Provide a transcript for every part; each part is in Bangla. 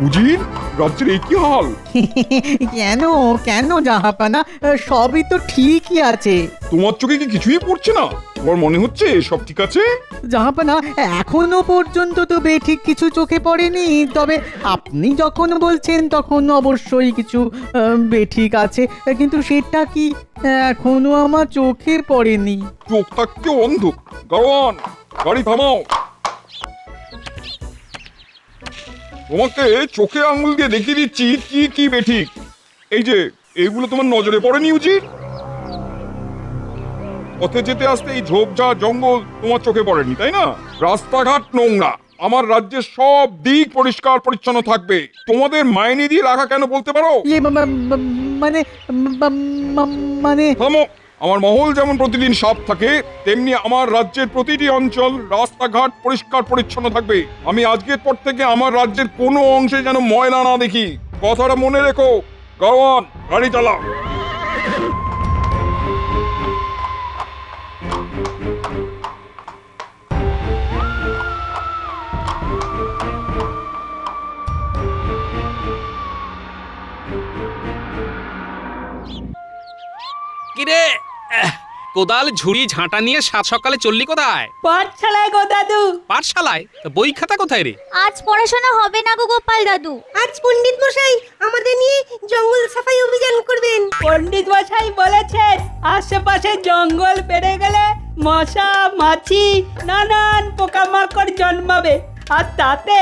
উজির, রাজ্যের এই কি হাল? কেন কেন জাহাপানা, সবই তো ঠিকই আছে। তোমার চোখে কি কিছুই পড়ছে না? তোমার মনে হচ্ছে সব ঠিক আছে? জাহাপানা, এখনো পর্যন্ত তো বেঠিক কিছু চোখে পড়েনি, তবে আপনি যখন বলছেন তখন অবশ্যই কিছু বেঠিক আছে, কিন্তু সেটা কি এখনো আমার চোখে পড়েনি। চোখ থাকতে অন্ধ। গাড়োয়ান, গাড়ি থামাও। তোমাকে চোখে আঙুল দিয়ে দেখিয়ে দিচ্ছি কি কি বেঠিক। এই যে এইগুলো তোমার নজরে পড়েনি উজির? পথে যেতে আসতে এই ঝোপঝাড় জঙ্গল তোমার চোখে পড়েনি, তাই না? রাস্তাঘাট নোংরা। আমার রাজ্যের সব দিক পরিষ্কার পরিচ্ছন্ন থাকবে। তোমাদের মাইনে দিয়ে রাখা কেন বলতে পারো? ইয়ে মানে মানে থামো। আমার মহল যেমন প্রতিদিন সাফ থাকে, তেমনি আমার রাজ্যের প্রতিটি অঞ্চল রাস্তাঘাট পরিষ্কার পরিচ্ছন্ন থাকবে। আমি আজকের পর থেকে আমার রাজ্যের কোনো অংশে যেন ময়লা না দেখি। কথাটা মনে রেখো। গাড়োয়ান, গাড়ি চালাও। কিরে, কোদাল ঝুড়ি ঝাঁটা নিয়ে সাত সকালে চললি কোথায়? পাঠশালায় গো দাদু। পাঠশালায়? তা বই খাতা কোথায় রে? আজ পড়াশোনা হবে না গো গোপাল দাদু। আজ পণ্ডিত মশাই আমাদের নিয়ে জঙ্গল সাফাই অভিযান করবেন। পণ্ডিত মশাই বলেছেন আশেপাশে জঙ্গল বেড়ে গেলে মশা মাছি নানান পোকামাকড় জন্মাবে, আর তাতে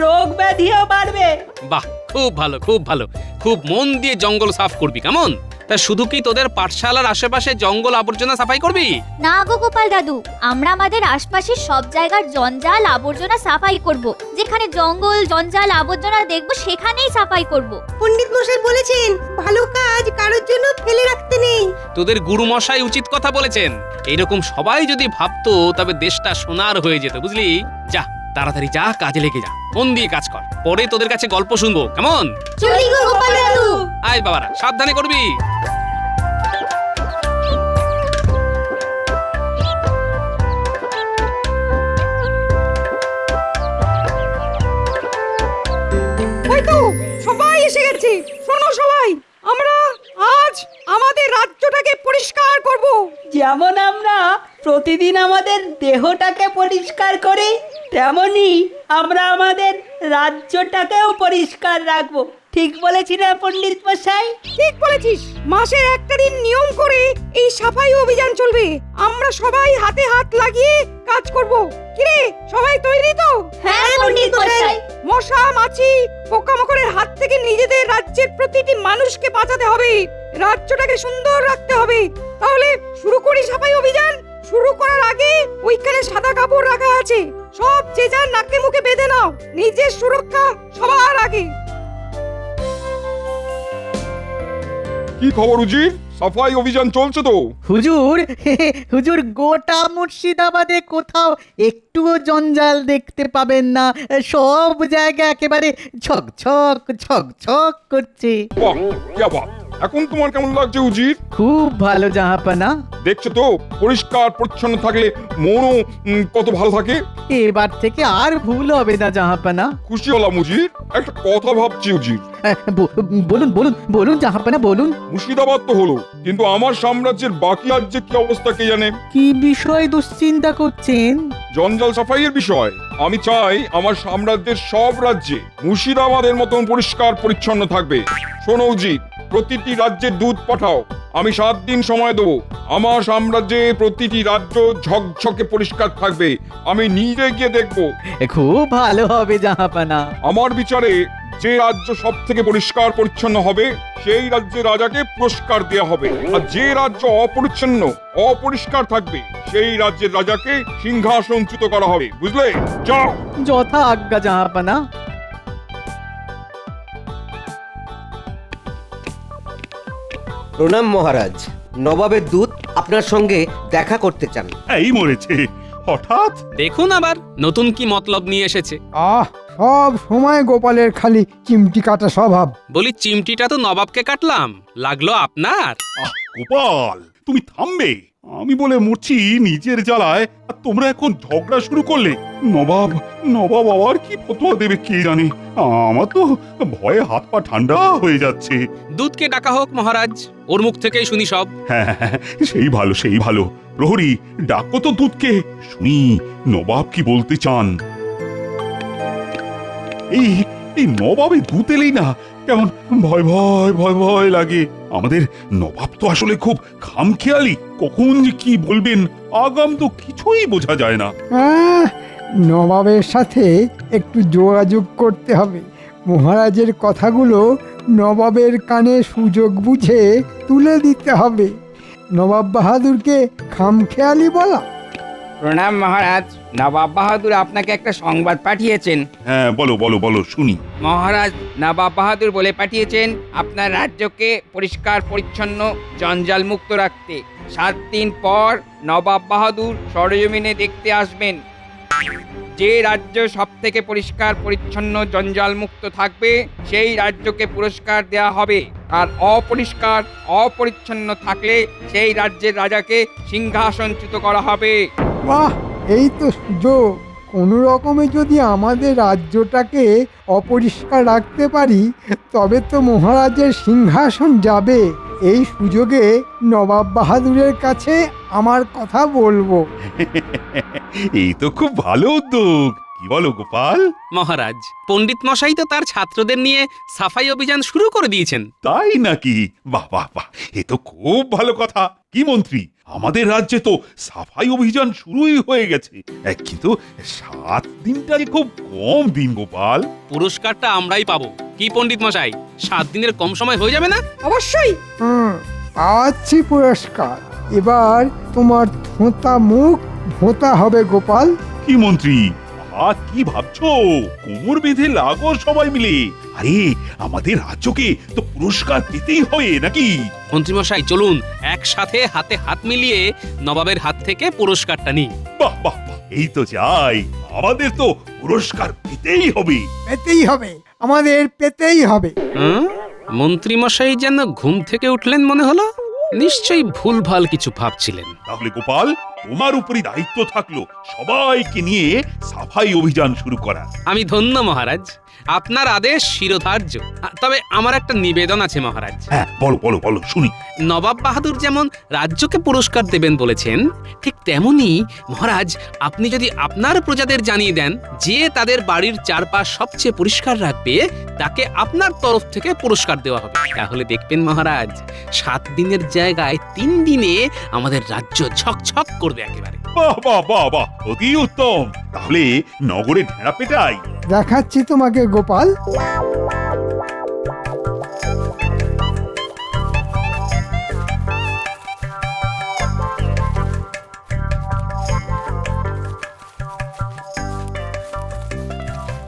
রোগ ব্যাধিও বাড়বে। বাহ, খুব ভালো খুব ভালো। খুব মন দিয়ে জঙ্গল সাফ করবি, কেমন? তা শুধু কি তোদের পাঠশালার আশেপাশে জঙ্গল আবর্জনা সাফাই করবি? না গো গোপাল দাদু, আমরা আমাদের আশপাশের সব জায়গার জঞ্জাল আবর্জনা সাফাই করব। যেখানে জঙ্গল জঞ্জাল আবর্জনা দেখব সেখানেই সাফাই করব। পণ্ডিত মশাই বলেছেন ভালো কাজ কারোর জন্য ফেলে রাখতে নেই। তোদের গুরু মশাই উচিত কথা বলেছেন। এইরকম সবাই যদি ভাবতো তবে দেশটা সোনার হয়ে যেত, বুঝলি? যা তাড়াতাড়ি যা, কাজে লেগে যা, মন দিয়ে কাজ কর। পরে তোদের কাছে গল্প শুনবো, কেমন? চলি গো গোপাল দাদু। আয় বাবারা, সাবধানে করবি। ওই তো সবাই এসে গেছে। শোনো সবাই, আমরা আজ আমাদের রাজ্যটাকে পরিষ্কার করব। যেমন আমরা প্রতিদিন আমাদের দেহটাকে পরিষ্কার করি, তেমনি আমরা আমাদের রাজ্যটাকেও পরিষ্কার রাখবো। ঠিক বলেছি না পণ্ডিত মশাই? ঠিক বলেছিস। মাসের একটা দিন নিয়ম করে এই সাফাই অভিযান চলবে। আমরা সবাই হাতে হাত লাগিয়ে কাজ করব। কিরে, সবাই তৈরি তো? হ্যাঁ পণ্ডিত মশাই। মশা মাছি পোকামাকড়ের হাত থেকে নিজেদের রাজ্যের প্রতিটি মানুষকে বাঁচাতে হবে। রাজ্যটাকে সুন্দর রাখতে হবে। তাহলে শুরু করি সাফাই অভিযান। শুরু করার আগে ওইখানে সাদা কাপড় রাখা আছে, সব যে যার নাকে মুখে বেঁধে নাও। নিজের সুরক্ষা সবার আগে। কি খবর উজির? সাফাই অভিযান চলছে তো? হুজুর, হুজুর, গোটা মুর্শিদাবাদে কোথাও একটুও জঞ্জাল দেখতে পাবেন না। সব জায়গা একেবারে ঝকঝক ঝকঝক করছে। বাহ, কি বাত। এখন তোমার কেমন লাগছে উজির? খুব ভালো জাহাপানা। দেখছো তো, পরিষ্কার পরিচ্ছন্ন থাকলে মনও কত ভালো থাকে। এবার থেকে আর ভুল হবে না জাহাপানা। খুশি হলাম উজির। একটা কথা ভাবছি উজির। বলুন বলুন বলুন জাহাপানা, বলুন। মুর্শিদাবাদ তো হলো, কিন্তু আমার সাম্রাজ্যের বাকি রাজ্যে কি অবস্থা কে জানে? কি বিষয় দুশ্চিন্তা করছেন? জঞ্জাল সাফাইয়ের বিষয়। আমি চাই আমার সাম্রাজ্যের সব রাজ্যে মুর্শিদাবাদের মতন পরিষ্কার পরিচ্ছন্ন থাকবে। শোনো উজির, প্রতিটি রাজ্যের দূত পাঠাও। আমি 7 দিন সময় দেবো। আমার সাম্রাজ্যে প্রতিটি রাজ্য ঝকঝকে পরিষ্কার থাকবে। আমি নিজে গিয়ে দেখব। খুব ভালো হবে জাহাপানা। আমার বিচারে যে রাজ্য সব থেকে পরিষ্কার পরিচ্ছন্ন হবে সেই রাজ্যের রাজাকে পুরস্কার দেওয়া হবে, আর যে রাজ্য অপরিচ্ছন্ন অপরিষ্কার থাকবে সেই রাজ্যের রাজাকে সিংহাসনচ্যুত করা হবে। বুঝলে? যাও। যথা আজ্ঞা জাহাপানা। প্রণাম মহারাজ। নবাবের দূত আপনার সঙ্গে দেখা করতে চান। এই মরেছে হঠাৎ। দেখুন আবার নতুন কি মতলব নিয়ে এসেছে। সব সময় গোপালের খালি চিমটি কাটা স্বভাব। বলি, চিমটিটা তো নবাবকে কাটলাম, লাগলো আপনার। গোপাল, তুমি থামবে? আমি বলে মরছি নিজের জ্বালায়, আর তোমরা এখন ঝগড়া শুরু করলে। নবাব নবাব আবার কি ফতোয়া দেবে কে জানে। আমার তো ভয়ে হাত পা ঠান্ডা হয়ে যাচ্ছে। দুধকে ডাকা হোক মহারাজ, ওর মুখ থেকেই শুনি সব। হ্যাঁ হ্যাঁ, হ্যাঁ, সেই ভালো সেই ভালো। প্রহরী, ডাকো তো দুধকে, শুনি নবাব কি বলতে চান। এই এই নবাবে দুধ এলেই না কেমন ভয় ভয় ভয় ভয় লাগে। আমাদের নবাব তো আসলে খুব খামখেয়ালি, কখন যে কি বলবেন আগাম তো কিছুই বোঝা যায় না। নবাবের সাথে একটু যোগাযোগ করতে হবে। মহারাজের কথাগুলো নবাবের কানে সুযোগ বুঝে তুলে দিতে হবে। নবাব বাহাদুরকে খামখেয়ালি বলা। প্রণাম মহারাজ, নবাব বাহাদুর আপনাকে একটা সংবাদ পাঠিয়েছেন। হ্যাঁ বলো বলো বলো শুনি। মহারাজ নবাব বাহাদুর বলে পাঠিয়েছেন আপনার রাজ্যকে পরিষ্কার পরিচ্ছন্ন জঞ্জাল মুক্ত রাখতে 7 দিন পর নবাব বাহাদুর সরেজমিনে দেখতে আসবেন। যে রাজ্য সব থেকে পরিষ্কার পরিচ্ছন্ন জঞ্জাল মুক্ত থাকবে সেই রাজ্যকে পুরস্কার দেওয়া হবে, আর অপরিষ্কার অপরিচ্ছন্ন থাকলে সেই রাজ্যের রাজাকে সিংহাসনচ্যুত করা হবে। বাহ, এই তো সুযোগ। কোনো রকমে যদি আমাদের রাজ্যটাকে অপরিষ্কার রাখতে পারি তবে তো মহারাজের সিংহাসন যাবে। এই সুযোগে নবাব বাহাদুরের কাছে আমার কথা বলবো। এই তো খুব ভালো উদ্যোগ, কি বলো গোপাল? মহারাজ, পণ্ডিত মশাই তো তার ছাত্রদের নিয়ে সাফাই অভিযান শুরু করে দিয়েছেন। তাই নাকি? বাহ বাহ বাহ, এ তো খুব ভালো কথা। কি মন্ত্রী, আমাদের রাজ্যে তো সাফাই অভিযান শুরুই হয়ে গেছে, কিন্তু 7 দিনটা যে খুব কম দিন গোপাল। পুরস্কারটা আমরাই পাবো। কি পণ্ডিত মশাই, 7 দিনের কম সময় হয়ে যাবে না? অবশ্যই। পাচ্ছি পুরস্কার। এবার তোমার থোঁতা মুখ ভোঁতা হবে গোপাল। কি মন্ত্রী, কি ভাবছো? কোমর বেঁধে লাগো সবাই মিলে। আরে আমাদের রাজ্যকে তো পুরস্কার পেতেই হবে নাকি? মন্ত্রীমশাই চলুন একসাথে হাতে হাত মিলিয়ে নবাবের হাত থেকে পুরস্কারটা নিই। বাহ বাহ বাহ, এই তো যাই, আমাদের তো পুরস্কার পেতেই হবে। পেতেই হবে, আমাদের পেতেই হবে। মন্ত্রীমশাই যেন ঘুম থেকে উঠলেন মনে হলো। নিশ্চয়ই ভুলভাল কিছু ভাবছিলেন। তাহলে গোপাল, তোমার উপরই দায়িত্ব থাকলো সবাইকে নিয়ে সাফাই অভিযান শুরু করা। আমি ধন্য মহারাজ, আপনার আদেশ শিরোধার্য। তবে আমার একটা নিবেদন আছে মহারাজ। হ্যাঁ বলো বলো বলো শুনি। নবাব বাহাদুর যেমন রাজ্যকে পুরস্কার দেবেন বলেছেন, ঠিক তেমনি মহারাজ আপনি যদি আপনার প্রজাদের জানিয়ে দেন যে তাদের বাড়ির চারপাশ সবচেয়ে পরিষ্কার রাখবে তাকে আপনার তরফ থেকে পুরস্কার দেওয়া হবে। তাহলে দেখবেন মহারাজ, 7 দিনের জায়গায় 3 দিনে আমাদের রাজ্য ঝকঝক করবে একেবারে। বাহ বাহ বাহ বাহ, অতি উত্তম। তাহলে নগরে ঢেঁড়া পেটাই। দেখাচ্ছি তোমাকে গোপাল।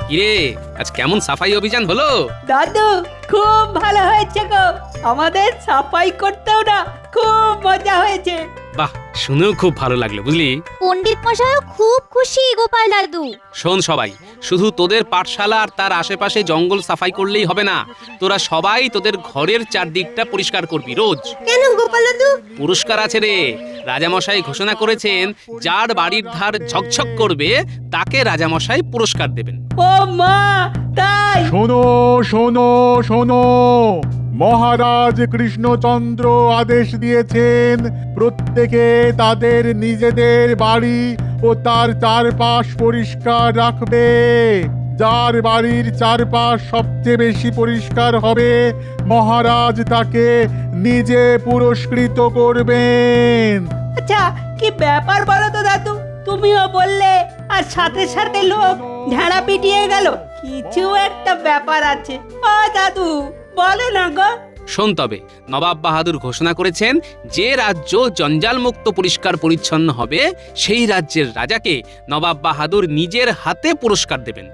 কিরে, আজ কেমন সাফাই অভিযান হলো? দাদু খুব ভালো হয়েছে গো, আমাদের সাফাই করতেও না খুব মজা হয়েছে। বাহ, শুনেও খুব ভালো লাগলো বুঝলি। পণ্ডিত মশাইও খুব খুশি গোপাল দাদু। শোন সবাই, শুধু তোদের পাঠশালা আর তার আশেপাশে জঙ্গল সাফাই করলেই হবে না, তোরা সবাই তোদের ঘরের চারদিকটা পরিষ্কার করবি রোজ। কেন গোপাল দাদু? পুরস্কার আছে রে। রাজামশাই ঘোষণা করেছেন যার বাড়ির ধার ঝকঝক করবে তাকে রাজামশাই পুরস্কার দেবেন। ও মা, তাই? শোনো শোনো শোনো, মহারাজ কৃষ্ণচন্দ্র আদেশ দিয়েছেন প্রত্যেকে তাদের নিজেদের বাড়ি ও তার চারপাশ পরিষ্কার রাখবে। যার বাড়ির চারপাশ সবচেয়ে বেশি পরিষ্কার হবে মহারাজ তাকে নিজে পুরস্কৃত করবেন। আচ্ছা, কি ব্যাপার বলো তো দাদু? তুমিও বললে আর সাথে সাথে লোক ঢেড়া পিটিয়ে গেল। কিছু একটা ব্যাপার আছে। ও দাদু, বলো না গো। শোন তবে, নবাব বাহাদুর ঘোষণা করেছেন যে রাজ্য জঞ্জাল মুক্ত পরিষ্কার পরিচ্ছন্ন হবে সেই রাজ্যের রাজাকে নবাব বাহাদুর নিজের হাতে পুরস্কার দেবেন।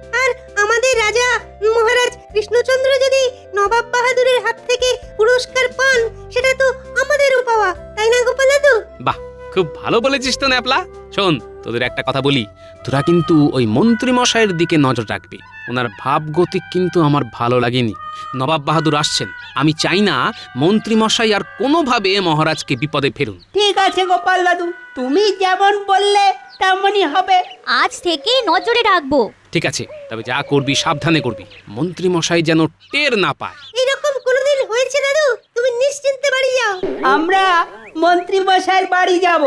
আমাদের রাজা মহারাজ কৃষ্ণচন্দ্র যদি নবাব বাহাদুরের হাত থেকে পুরস্কার পান সেটা তো আমাদেরও পাওয়া, তাই না গোপাল দাদু? বাহ, খুব ভালো বলেছিস তো ন্যাপলা। শোন, তোদের একটা কথা বলি, তোরা কিন্তু ওই মন্ত্রী মশাইয়ের দিকে নজর রাখবি। ওনার ভাবগতিক কিন্তু আমার ভালো লাগেনি। নবাব বাহাদুর আসছেন, আমি চাই না মন্ত্রী মশাই আর কোনোভাবে মহারাজকে বিপদে ফেলুন। ঠিক আছে গোপাল দাদু, তুমি যেমন বললে তেমনই হবে। আজ থেকেই নজরে রাখবো। ঠিক আছে, তবে যা করবি সাবধানে করবি, মন্ত্রী মশাই যেন টের না পায়। এরকম কোনোদিন হয়েছে দাদু? তুমি নিশ্চিন্তে বাড়ি যাও। আমরা মন্ত্রী মশাইয়ের বাড়ি যাব।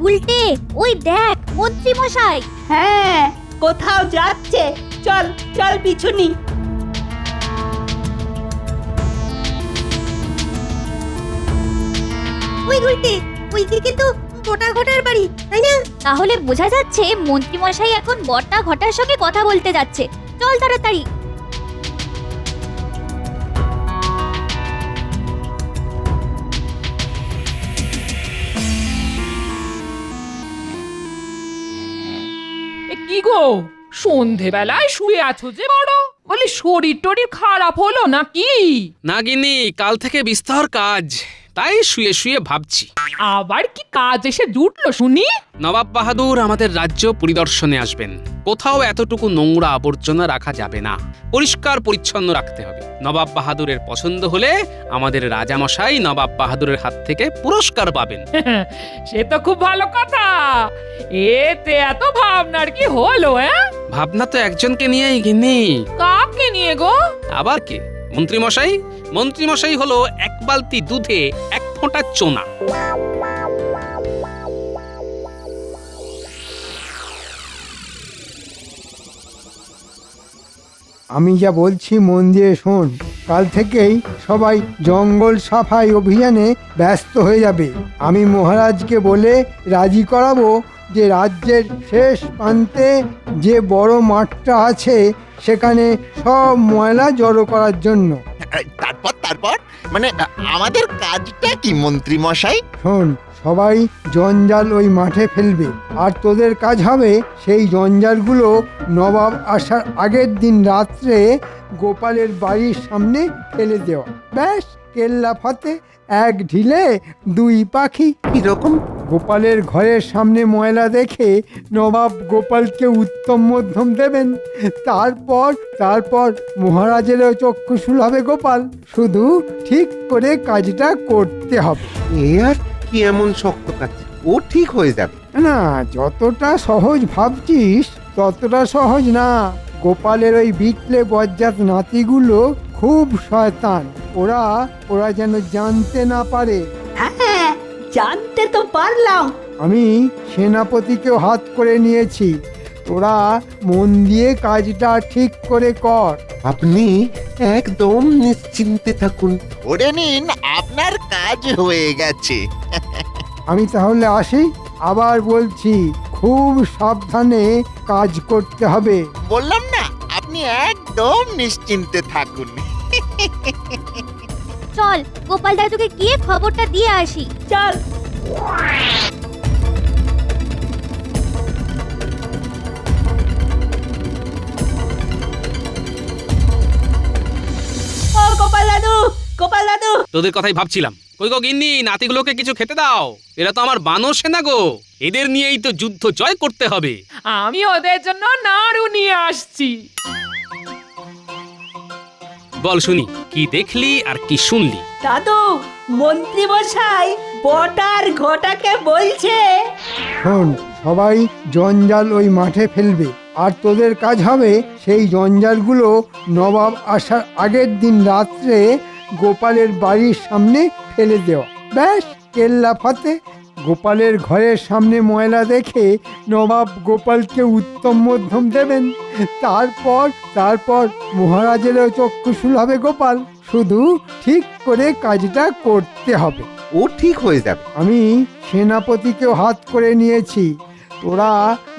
উল্টে ওই দেখ মন্ত্রী মশাই। হ্যাঁ, কোথাও যাচ্ছে। চল চল পিছুনি। ওই উল্টে, ওইদিকে তো গোটা ঘটার বাড়ি, তাই না? তাহলে বোঝা যাচ্ছে মন্ত্রী মশাই এখন বড়টা ঘটার সঙ্গে কথা বলতে যাচ্ছে। চল তাড়াতাড়ি। কি গো, সন্ধেবেলায় শুয়ে আছো যে বড়? বলি শরীর টরীর খারাপ হলো নাকি? নাগিনী, কাল থেকে বিস্তর কাজ, তাই শুয়ে শুয়ে ভাবছি। আবার কি কাজ এসে জুটলো শুনি? নবাব বাহাদুর আমাদের রাজ্য পরিদর্শনে আসবেন। কোথাও এতটুকু নোংরা আবর্জনা রাখা যাবে না, পরিষ্কার পরিচ্ছন্ন রাখতে হবে। নবাব বাহাদুরের পছন্দ হলে আমাদের রাজামশাই নবাব বাহাদুরের হাত থেকে পুরস্কার পাবেন। সে তো খুব ভালো কথা। এতে এত ভাবনার কি হলো? ভাবনা তো একজনকে নিয়েই গিনি। কাকে নিয়ে গো? আবার কে? মন্ত্রী মশাই। মন্ত্রী মশাই হলো এক বালতি দুধে এক ফোঁটা চোনা। আমি যা বলছি মন দিয়ে শোন। কাল থেকেই সবাই জঙ্গল সাফাই অভিযানে ব্যস্ত হয়ে যাবে। আমি মহারাজকে বলে রাজি করাবো যে রাজ্যের শেষ প্রান্তে যে বড় মাঠটা আছে সেখানে সব ময়লা জড়ো করার জন্য। তারপর মানে আমাদের কাজটা কি মন্ত্রী মশাই? শোন, সবাই জঞ্জাল ওই মাঠে ফেলবে, আর তোদের কাজ হবে সেই জঞ্জালগুলো নবাব আসার আগের দিন রাত্রে গোপালের বাড়ির সামনে ফেলে দেওয়া। ব্যাস, কেল্লা ফতে, এক ঢিলে দুই পাখি। কিরকম? গোপালের ঘরের সামনে ময়লা দেখে নবাব গোপালকে উত্তম মধ্যম দেবেন। তারপর মহারাজেরও চক্ষুশূল হবে গোপাল। শুধু ঠিক করে কাজটা করতে হবে। এ আর কি এমন শক্ত কাজ? ও ঠিক হয়ে যাবে। না, যতটা সহজ ভাবছিস ততটা সহজ না। গোপালের ওই বিটলে বজ্জাত নাতিগুলো খুব শয়তান। ওরা যেন জানতে না পারে। হ্যাঁ, জানতে তো পারলাম। আমি সেনাপতিকেও হাত করে নিয়েছি। তোরা মন দিয়ে কাজটা ঠিক করে কর। আপনি একদম নিশ্চিন্তে থাকুন। ধরে নিন আপনার কাজ হয়ে গেছে। আমি তাহলে আসি। আবার বলছি, খুব সাবধানে কাজ করতে হবে। বললাম না, আপনি একদম নিশ্চিন্তে থাকুন। চল গোপাল দাদুকে গিয়ে খবরটা দিয়ে আসি। চল। ও গোপাল দাদু, গোপাল দাদু। তোদের কথাই ভাবছিলাম। কই গো গিন্নি, নাতিগুলোকে কিছু খেতে দাও। এরা তো আমার বানর সেনা গো, এদের নিয়েই তো যুদ্ধ জয় করতে হবে। আমি ওদের জন্য নাড়ু নিয়ে আসছি। বল শুনি, কি দেখলি আর কি শুনলি? দাদু, মন্ত্রী মশাই বটার ঘটাকে বলছে। শোন, সবাই জঞ্জাল ওই মাঠে ফেলবে, আর তোদের কাজ হবে সেই জঞ্জালগুলো নবাব আসার আগের দিন রাত্রে গোপালের বাড়ির সামনে ফেলে দেওয়া। ব্যাস, কেল্লা ফতে। গোপালের ঘরের সামনে ময়লা দেখে নবাব গোপালকে উত্তম মধ্যম দেবেন। তারপর মহারাজেরও চক্ষুশূল হবে গোপাল। শুধু ঠিক করে কাজটা করতে হবে। ও ঠিক হয়ে যাবে। আমি সেনাপতিকেও হাত করে নিয়েছি। তোরা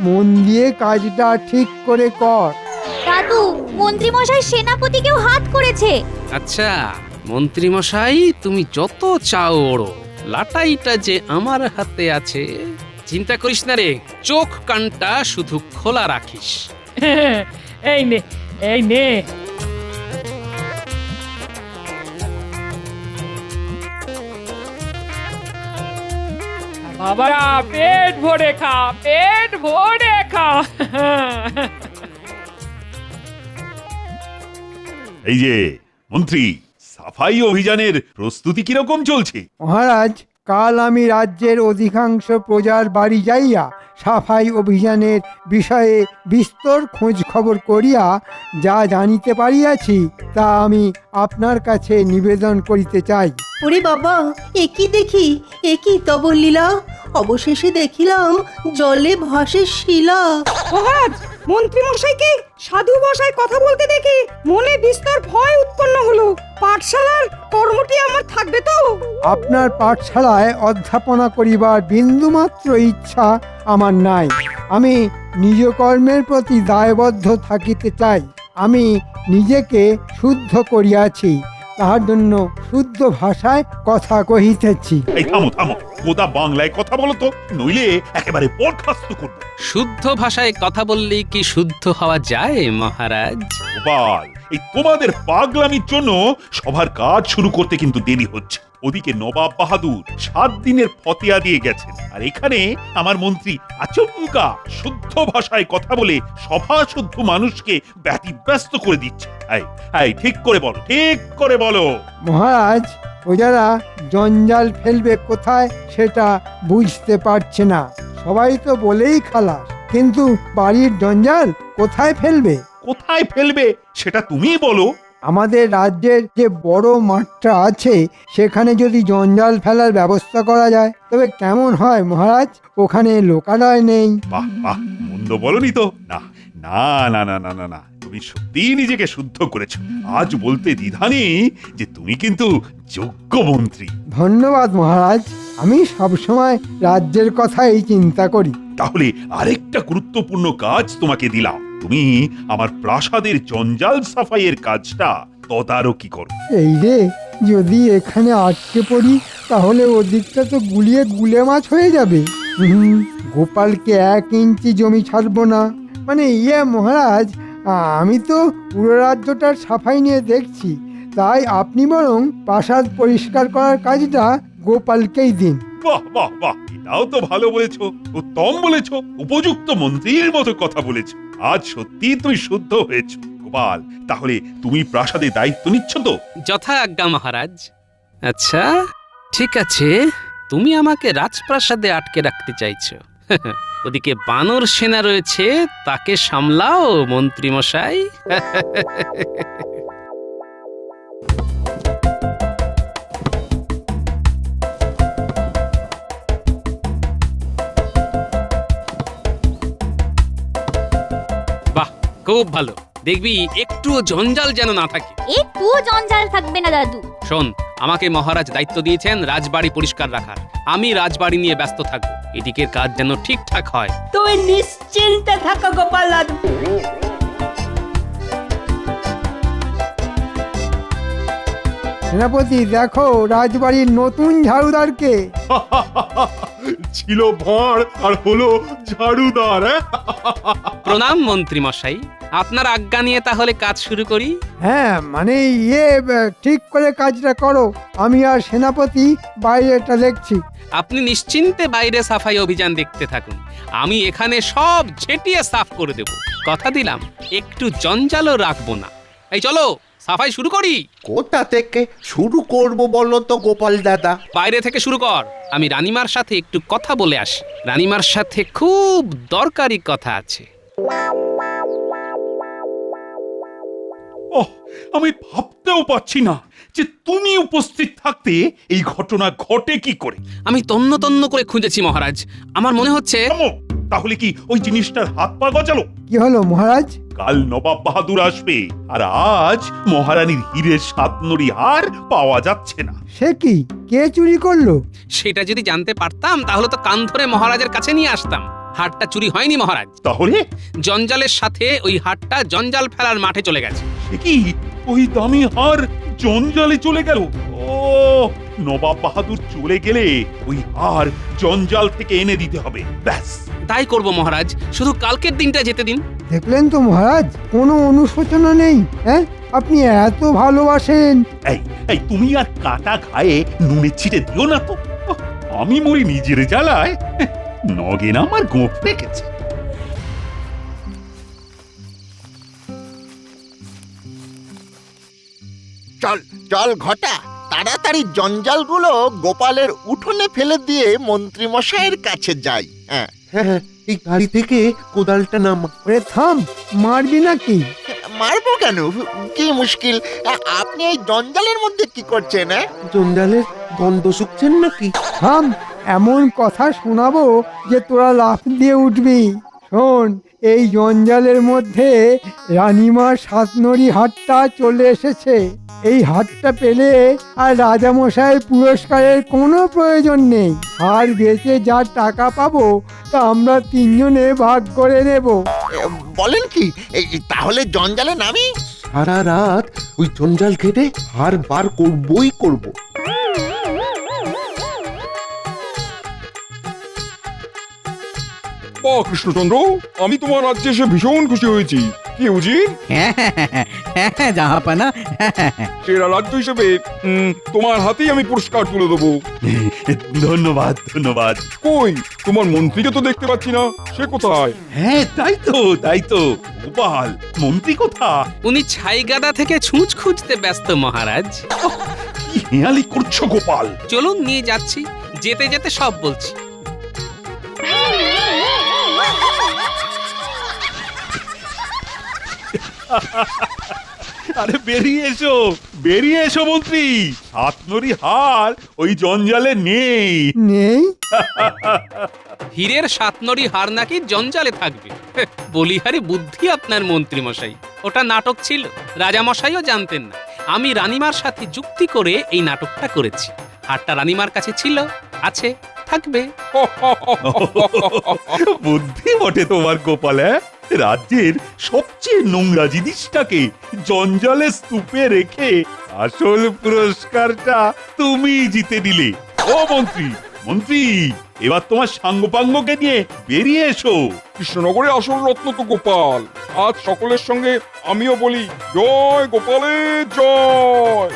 মন দিয়ে কাজটা ঠিক করে কর। দাদু, মন্ত্রী মশাই সেনাপতিকেও হাত করেছে। আচ্ছা মন্ত্রী মশাই, তুমি যত চাও ওড়ো, লাটাইটা যে আমার হাতে আছে। চিন্তা করিস না রে, চোখ কানটা শুধু খোলা রাখিস। এই নে, এই নে। বাবারা পেট ভরে খা, পেট ভরে খা। এই যে মন্ত্রী, সাফাই অভিযানের প্রস্তুতি কিরকম চলছে? মহারাজ, কাল আমি রাজ্যের অধিকাংশ প্রজার বাড়ি যাইয়া সাফাই অভিযানের বিষয়ে বিস্তর খোঁজ খবর করিয়া যা জানিতে পারিয়াছি তা আমি আপনার কাছে নিবেদন করিতে চাই। ওরে বাবা, একই দেখি, একই তব লীলা, অবশেষে দেখিলাম জলে ভাসে শিলা। মহারাজ, মন্ত্রী মশাইকে সাধু ভাষায় কথা বলতে দেখে মনে বিস্তর ভয় উৎপন্ন হলো। পাঠশালার কর্মটি আমার থাকবে তো? আপনার পাঠশালায় অধ্যাপনা করিবার বিন্দুমাত্র ইচ্ছা আমার নাই। আমি নিজ কর্মের প্রতি দায়বদ্ধ থাকিতে চাই। আমি নিজেকে শুদ্ধ করিয়াছি, তাহার জন্য শুদ্ধ ভাষায় কথা কহিতেছি। এই থামো থামো, গোদা বাংলায় কথা বলো তো, নইলে একেবারে বরখাস্ত করবো। শুদ্ধ ভাষায় কথা বললেই কি শুদ্ধ হওয়া যায় মহারাজ? গোপাল, এই তোমাদের পাগলামির জন্য সবার কাজ শুরু করতে কিন্তু দেরি হচ্ছে। ওদিকে নবাব বাহাদুর 7 দিনের ফতেয়া দিয়ে গেছেন, আর এখানে আমার মন্ত্রী আচমকা শুদ্ধ ভাষায় কথা বলে সভা শুদ্ধ মানুষকে ব্যতিব্যস্ত করে দিচ্ছে। এই ঠিক করে বলো, ঠিক করে বলো। মহারাজ, প্রজারা জঞ্জাল ফেলবে কোথায় সেটা বুঝতে পারছে না। সবাই তো বলেই খালাস, কিন্তু বাড়ির জঞ্জাল কোথায় ফেলবে? কোথায় ফেলবে সেটা তুমিই বলো। আমাদের রাজ্যের যে বড় মাঠটা আছে সেখানে যদি জঞ্জাল ফেলার ব্যবস্থা করা যায় তবে কেমন হয় মহারাজ? ওখানে লোকালয় নেই। বাহ বাহ, মন্দ বলনি তো। না না না না না না না, তুমি সত্যি নিজেকে শুদ্ধ করেছো। আজ বলতে দ্বিধা নেই যে তুমি কিন্তু যোগ্য মন্ত্রী। ধন্যবাদ মহারাজ, আমি সবসময় রাজ্যের কথাই চিন্তা করি। তাহলে আরেকটা গুরুত্বপূর্ণ কাজ তোমাকে দিলাম। তুমি আমার প্রাসাদের জঞ্জাল সাফাইয়ের কাজটা তদারকি করো। এই রে, যদি এখানে আটকে পড়ি তাহলে ওদিকটা তো গুলিয়ে গুলে মাছ হয়ে যাবে। গোপালকে 1 ইঞ্চি জমি ছাড়বো না। মানে মহারাজ, আমি তো পুরো রাজ্যটার সাফাই নিয়ে দেখছি, তাই আপনি বরং প্রাসাদ পরিষ্কার করার কাজটা গোপালকেই দিন। বাহ বাহ বাহ, এটাও তো ভালো বলেছো, উত্তম বলেছো, উপযুক্ত মন্ত্রীর মতো কথা বলেছো। আজ সত্যি তুমি শুদ্ধ হয়েছো। গোপাল, তাহলে তুমি প্রাসাদে দায়িত্ব নিচ্ছ তো? যথা আজ্ঞা মহারাজ। আচ্ছা ঠিক আছে, তুমি আমাকে রাজপ্রাসাদে আটকে রাখতে চাইছো। ওদিকে বানর সেনা রয়েছে, তাকে সামলাও মন্ত্রী মশাই। বাহ, খুব ভালো। দেখবি একটুও জঞ্জাল যেন না থাকে। একটুও জঞ্জাল থাকবে না দাদু। শোন, আমাকে মহারাজ দায়িত্ব দিয়েছেন রাজবাড়ি পরিষ্কার রাখার। আমি রাজবাড়ি নিয়ে ব্যস্ত থাকবো, এদিকের কাজ যেন ঠিকঠাক হয়। তুমি নিশ্চিন্তে থাকো গোপাল দাদু। সেনাপতি, দেখো রাজবাড়ির নতুন ঝাড়ুদারকে। ছিল ভাঁড় আর হলো ঝাড়ুদার। প্রণাম মন্ত্রী মশাই, আপনার আজ্ঞা নিয়ে তাহলে কাজ শুরু করি। হ্যাঁ, মানে ঠিক করে কাজটা করো। আমি আর সেনাপতি বাইরেটা দেখছি। আপনি নিশ্চিন্তে বাইরে সাফাই অভিযান দেখতে থাকুন, আমি এখানে সব ঝেঁটিয়ে সাফ করে দেব। কথা দিলাম, একটু জঞ্জালও রাখবো না। এই চলো সাফাই শুরু করি। কোথা থেকে শুরু করব বলো তো গোপাল দাদা? বাইরে থেকে শুরু কর, আমি রানীমার সাথে একটু কথা বলে আসি। রানীমার সাথে খুব দরকারি কথা আছে। ওহ, আমি ভাবতেও পারছি না যে তুমি উপস্থিত থাকতে এই ঘটনা ঘটে কি করে। আমি তন্ন তন্ন করে খুঁজেছি মহারাজ, আমার মনে হচ্ছে। তাহলে কি ওই জিনিসটার হাত পা গজালো? কি হলো মহারাজ? কাল নবাব বাহাদুর আসবে, আর আজ মহারানীর হীরের 7 নড়ি হার পাওয়া যাচ্ছে না। সে কি, কে চুরি করলো? সেটা যদি জানতে পারতাম তাহলে তো কান ধরে মহারাজের কাছে নিয়ে আসতাম। হারটা চুরি হয়নি মহারাজ। তাহলে জঞ্জালের সাথে ওই হারটা জঞ্জাল ফেলার মাঠে চলে গেছে। সে কি, ওই দামি হার জঞ্জালে চলে গেল? ও, নবাব বাহাদুর চলে গেলে ওই হার জঞ্জাল থেকে এনে দিতে হবে। ব্যাস, তাই করব মহারাজ, শুধু কালকের দিনটা যেতে দিন। দেখলেন তো মহারাজ, কোনো অনুশোচনা নেই। হ্যাঁ, আপনি এত ভালোবাসেন। এই এই তুমি আর কাটা খায়ে নুনে ছিটে দিও না তো। আমি মরি নিজের জ্বালায়, নগেন আমার গোঁফ রেখেছে। চল চল ঘটা, তাড়াতাড়ি জঞ্জালগুলো গোপালের উঠোনে ফেলে দিয়ে মন্ত্রী মশাইয়ের কাছে যাই। হ্যাঁ হ্যাঁ, এই গাড়ি থেকে কোদালটা নামা। ওরে থাম, মারবি নাকি? মারবো কেন? কি মুশকিল, আপনি এই জঞ্জালের মধ্যে কি করছেন? জঞ্জালের গন্ধ শুকছেন নাকি? থাম, এমন কথা শোনাবো যে তোরা লাফ দিয়ে উঠবি। শোন, এই জঞ্জালের মধ্যে রানীমার সাতনড়ি হাটটা চলে এসেছে। এই হাটটা পেলে আর রাজামশাইয়ের পুরস্কারের কোনো প্রয়োজন নেই। আর বেচে যা টাকা পাবো তা আমরা তিনজনে ভাগ করে নেব। বলেন কি, তাহলে জঞ্জালে নামি? সারা রাত ওই জঞ্জাল খেটে হার বার করবই করব। বাহ কৃষ্ণচন্দ্র, আমি তোমার রাজ্যে এসে ভীষণ খুশি হয়েছি। কি উজির, হ্যাঁ জাহাপানা, সেরা রাজ্য হিসেবে তোমার হাতেই আমি পুরস্কার তুলে দেবো। ধন্যবাদ ধন্যবাদ। কই, তোমার মন্ত্রীকে তো দেখতে পাচ্ছি না, সে কোথায়? হ্যাঁ তাই তো গোপাল মন্ত্রী কোথা? উনি ছাইগাদা থেকে ছুঁচ খুঁজতে ব্যস্ত মহারাজ। কি হেয়ালি করছো গোপাল? চলুন নিয়ে যাচ্ছি, যেতে যেতে সব বলছি। আরে বেরিয়ে এসো মন্ত্রী। সাতনরি হার ওই জঞ্জালে নেই। নেই? হীরের সাতনরি হার নাকি জঞ্জালে থাকবে? বলিহারি বুদ্ধি আপনার মন্ত্রী মশাই। ওটা নাটক ছিল, রাজা মশাইও জানতেন না। আমি রানীমার সাথে যুক্তি করে এই নাটকটা করেছি। হারটা রানীমার কাছে ছিল, আছে, থাকবে। বুদ্ধি বটে তোমার গোপাল। রাজ্যের সবচেয়ে নোংরা জিনিসটাকে জঞ্জালে স্তূপে রেখে আসল পুরস্কারটা তুমি জিতে নিলে। ও মন্ত্রী, এবার তোমার সাঙ্গপাঙ্গকে নিয়ে বেরিয়ে এসো। কৃষ্ণনগরে আসল রত্ন তো গোপাল। আজ সকলের সঙ্গে আমিও বলি, জয় গোপালের জয়।